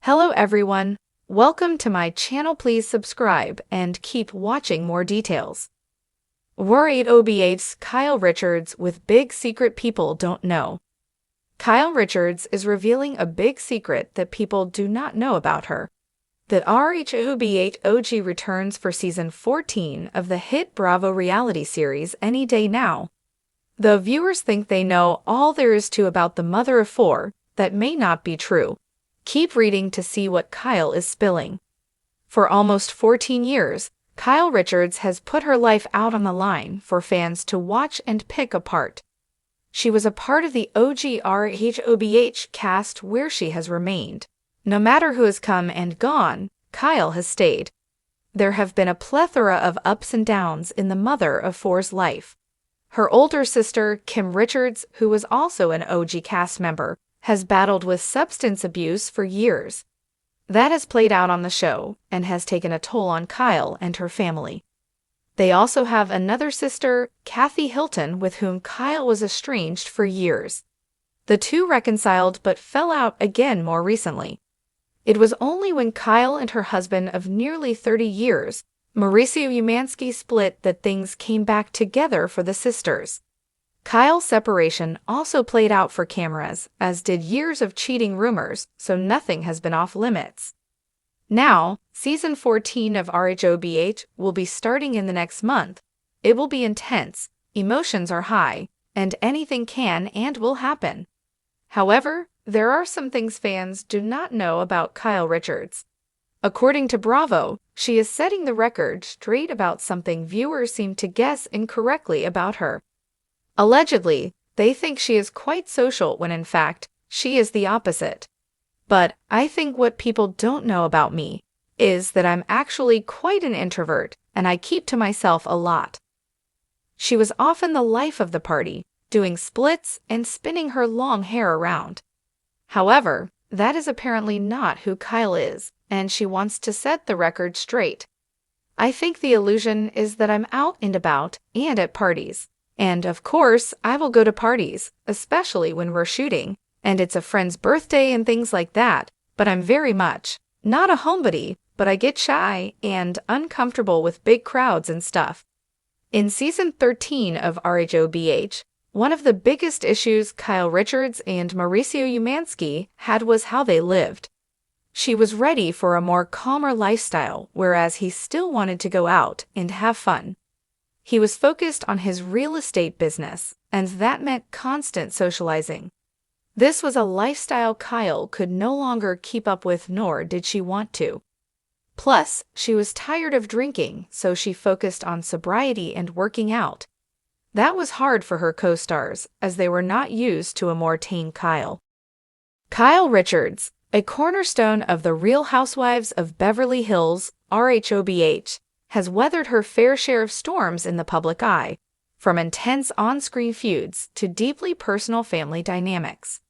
Hello everyone, welcome to my channel. Please subscribe and keep watching more details. RHOBH's Kyle Richards with big secret people don't know. Kyle Richards is revealing a big secret that people do not know about her. The RHOBH OG returns for season 14 of the hit Bravo reality series any day now. The viewers think they know all there is to about the mother of four. That may not be true. Keep reading to see what Kyle is spilling. For almost 14 years, Kyle Richards has put her life out on the line for fans to watch and pick apart. She was a part of the OG RHOBH cast where she has remained. No matter who has come and gone, Kyle has stayed. There have been a plethora of ups and downs in the mother of four's life. Her older sister, Kim Richards, who was also an OG cast member, has battled with substance abuse for years. That has played out on the show and has taken a toll on Kyle and her family. They also have another sister, Kathy Hilton, with whom Kyle was estranged for years. The two reconciled but fell out again more recently. It was only when Kyle and her husband of nearly 30 years, Mauricio Umansky, split that things came back together for the sisters. Kyle's separation also played out for cameras, as did years of cheating rumors, so nothing has been off limits. Now, season 14 of RHOBH will be starting in the next month. It will be intense, emotions are high, and anything can and will happen. However, there are some things fans do not know about Kyle Richards. According to Bravo, she is setting the record straight about something viewers seem to guess incorrectly about her. Allegedly, they think she is quite social when in fact, she is the opposite. But I think what people don't know about me is that I'm actually quite an introvert and I keep to myself a lot. She was often the life of the party, doing splits and spinning her long hair around. However, that is apparently not who Kyle is, and she wants to set the record straight. I think the illusion is that I'm out and about and at parties. And of course, I will go to parties, especially when we're shooting, and it's a friend's birthday and things like that, but I'm very much not a homebody, but I get shy and uncomfortable with big crowds and stuff. In season 13 of RHOBH, one of the biggest issues Kyle Richards and Mauricio Umansky had was how they lived. She was ready for a more calmer lifestyle, whereas he still wanted to go out and have fun. He was focused on his real estate business, and that meant constant socializing. This was a lifestyle Kyle could no longer keep up with, nor did she want to. Plus, she was tired of drinking, so she focused on sobriety and working out. That was hard for her co-stars, as they were not used to a more tame Kyle. Kyle Richards, a cornerstone of the Real Housewives of Beverly Hills, RHOBH, has weathered her fair share of storms in the public eye, from intense on-screen feuds to deeply personal family dynamics.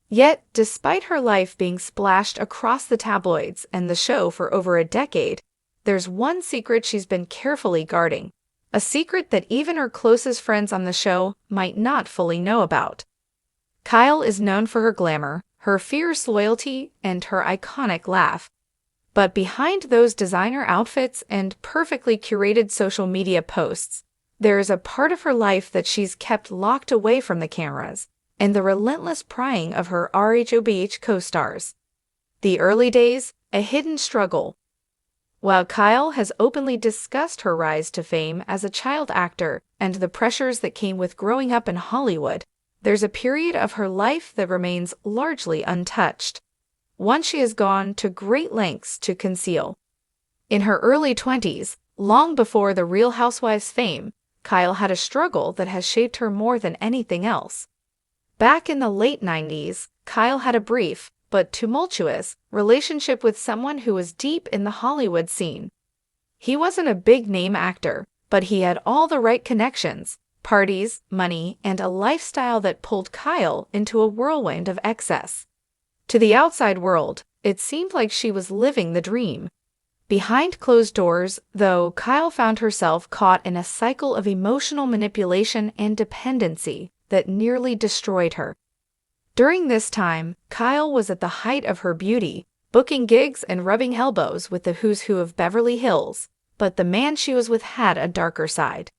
Yet, despite her life being splashed across the tabloids and the show for over a decade, there's one secret she's been carefully guarding, a secret that even her closest friends on the show might not fully know about. Kyle is known for her glamour, her fierce loyalty, and her iconic laugh. But behind those designer outfits and perfectly curated social media posts, there is a part of her life that she's kept locked away from the cameras and the relentless prying of her RHOBH co-stars. The early days, a hidden struggle. While Kyle has openly discussed her rise to fame as a child actor and the pressures that came with growing up in Hollywood, there's a period of her life that remains largely untouched. One she has gone to great lengths to conceal. In her early 20s, long before the Real Housewives fame, Kyle had a struggle that has shaped her more than anything else. Back in the late 90s, Kyle had a brief, but tumultuous, relationship with someone who was deep in the Hollywood scene. He wasn't a big-name actor, but he had all the right connections, parties, money, and a lifestyle that pulled Kyle into a whirlwind of excess. To the outside world, it seemed like she was living the dream. Behind closed doors, though, Kyle found herself caught in a cycle of emotional manipulation and dependency that nearly destroyed her. During this time, Kyle was at the height of her beauty, booking gigs and rubbing elbows with the who's who of Beverly Hills. But the man she was with had a darker side.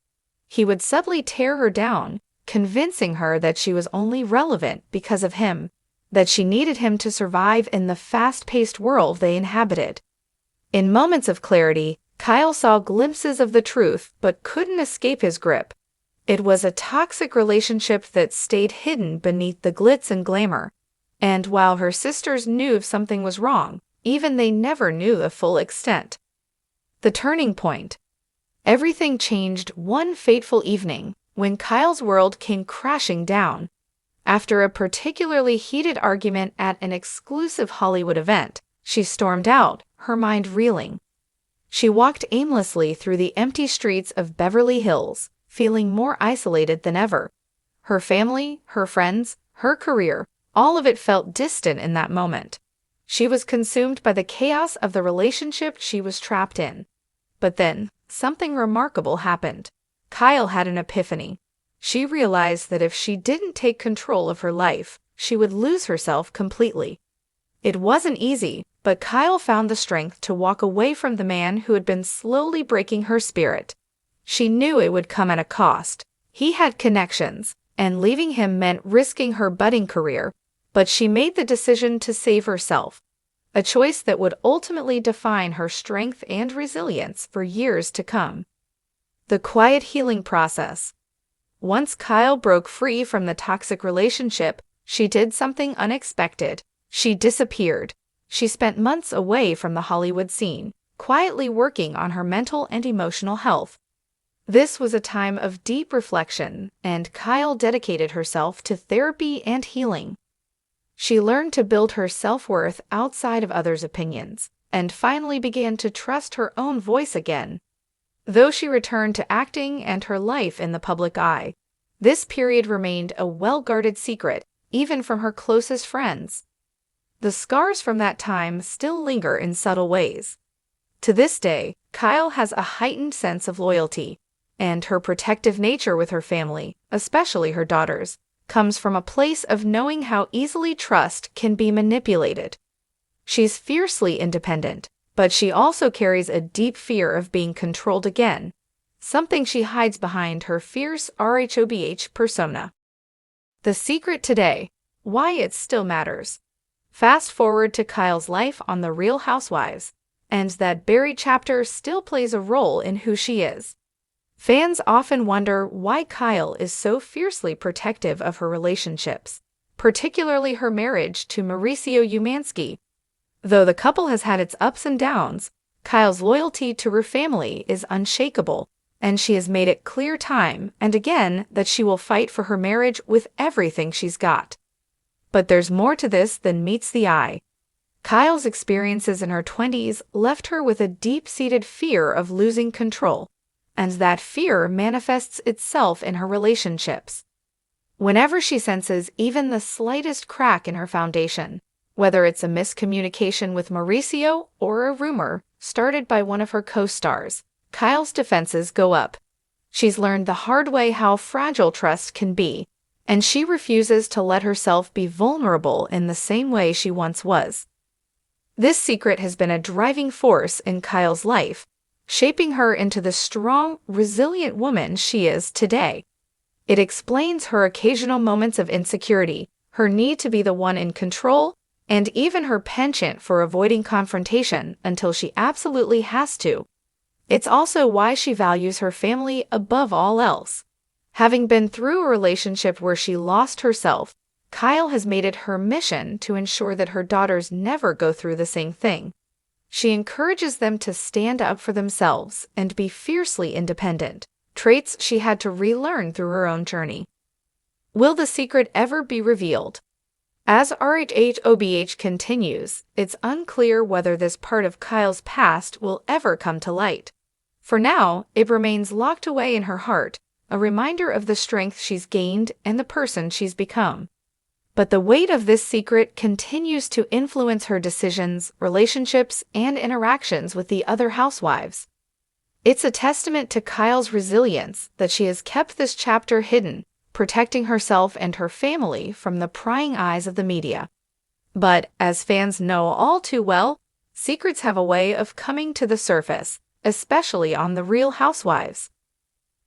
He would subtly tear her down, convincing her that she was only relevant because of him, that she needed him to survive in the fast-paced world they inhabited. In moments of clarity, Kyle saw glimpses of the truth but couldn't escape his grip. It was a toxic relationship that stayed hidden beneath the glitz and glamour. And while her sisters knew something was wrong, even they never knew the full extent. The turning point. Everything changed one fateful evening when Kyle's world came crashing down. After a particularly heated argument at an exclusive Hollywood event, she stormed out, her mind reeling. She walked aimlessly through the empty streets of Beverly Hills, feeling more isolated than ever. Her family, her friends, her career, all of it felt distant in that moment. She was consumed by the chaos of the relationship she was trapped in. But then, something remarkable happened. Kyle had an epiphany. She realized that if she didn't take control of her life, she would lose herself completely. It wasn't easy, but Kyle found the strength to walk away from the man who had been slowly breaking her spirit. She knew it would come at a cost. He had connections, and leaving him meant risking her budding career, but she made the decision to save herself, a choice that would ultimately define her strength and resilience for years to come. The quiet healing process. Once Kyle broke free from the toxic relationship, she did something unexpected. She disappeared. She spent months away from the Hollywood scene, quietly working on her mental and emotional health. This was a time of deep reflection, and Kyle dedicated herself to therapy and healing. She learned to build her self-worth outside of others' opinions, and finally began to trust her own voice again. Though she returned to acting and her life in the public eye, this period remained a well-guarded secret, even from her closest friends. The scars from that time still linger in subtle ways. To this day, Kyle has a heightened sense of loyalty, and her protective nature with her family, especially her daughters, comes from a place of knowing how easily trust can be manipulated. She's fiercely independent, but she also carries a deep fear of being controlled again, something she hides behind her fierce RHOBH persona. The secret today, why it still matters. Fast forward to Kyle's life on The Real Housewives, and that buried chapter still plays a role in who she is. Fans often wonder why Kyle is so fiercely protective of her relationships, particularly her marriage to Mauricio Umansky. Though the couple has had its ups and downs, Kyle's loyalty to her family is unshakable, and she has made it clear time and again that she will fight for her marriage with everything she's got. But there's more to this than meets the eye. Kyle's experiences in her 20s left her with a deep-seated fear of losing control, and that fear manifests itself in her relationships. Whenever she senses even the slightest crack in her foundation, whether it's a miscommunication with Mauricio or a rumor started by one of her co-stars, Kyle's defenses go up. She's learned the hard way how fragile trust can be, and she refuses to let herself be vulnerable in the same way she once was. This secret has been a driving force in Kyle's life, shaping her into the strong, resilient woman she is today. It explains her occasional moments of insecurity, her need to be the one in control, and even her penchant for avoiding confrontation until she absolutely has to. It's also why she values her family above all else. Having been through a relationship where she lost herself, Kyle has made it her mission to ensure that her daughters never go through the same thing. She encourages them to stand up for themselves and be fiercely independent, traits she had to relearn through her own journey. Will the secret ever be revealed? As RHOBH continues, it's unclear whether this part of Kyle's past will ever come to light. For now, it remains locked away in her heart, a reminder of the strength she's gained and the person she's become. But the weight of this secret continues to influence her decisions, relationships, and interactions with the other housewives. It's a testament to Kyle's resilience that she has kept this chapter hidden, protecting herself and her family from the prying eyes of the media. But, as fans know all too well, secrets have a way of coming to the surface, especially on The Real Housewives.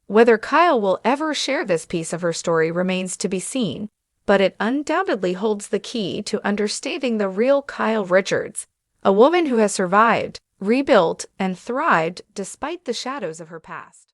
Whether Kyle will ever share this piece of her story remains to be seen, but it undoubtedly holds the key to understanding the real Kyle Richards, a woman who has survived, rebuilt, and thrived despite the shadows of her past.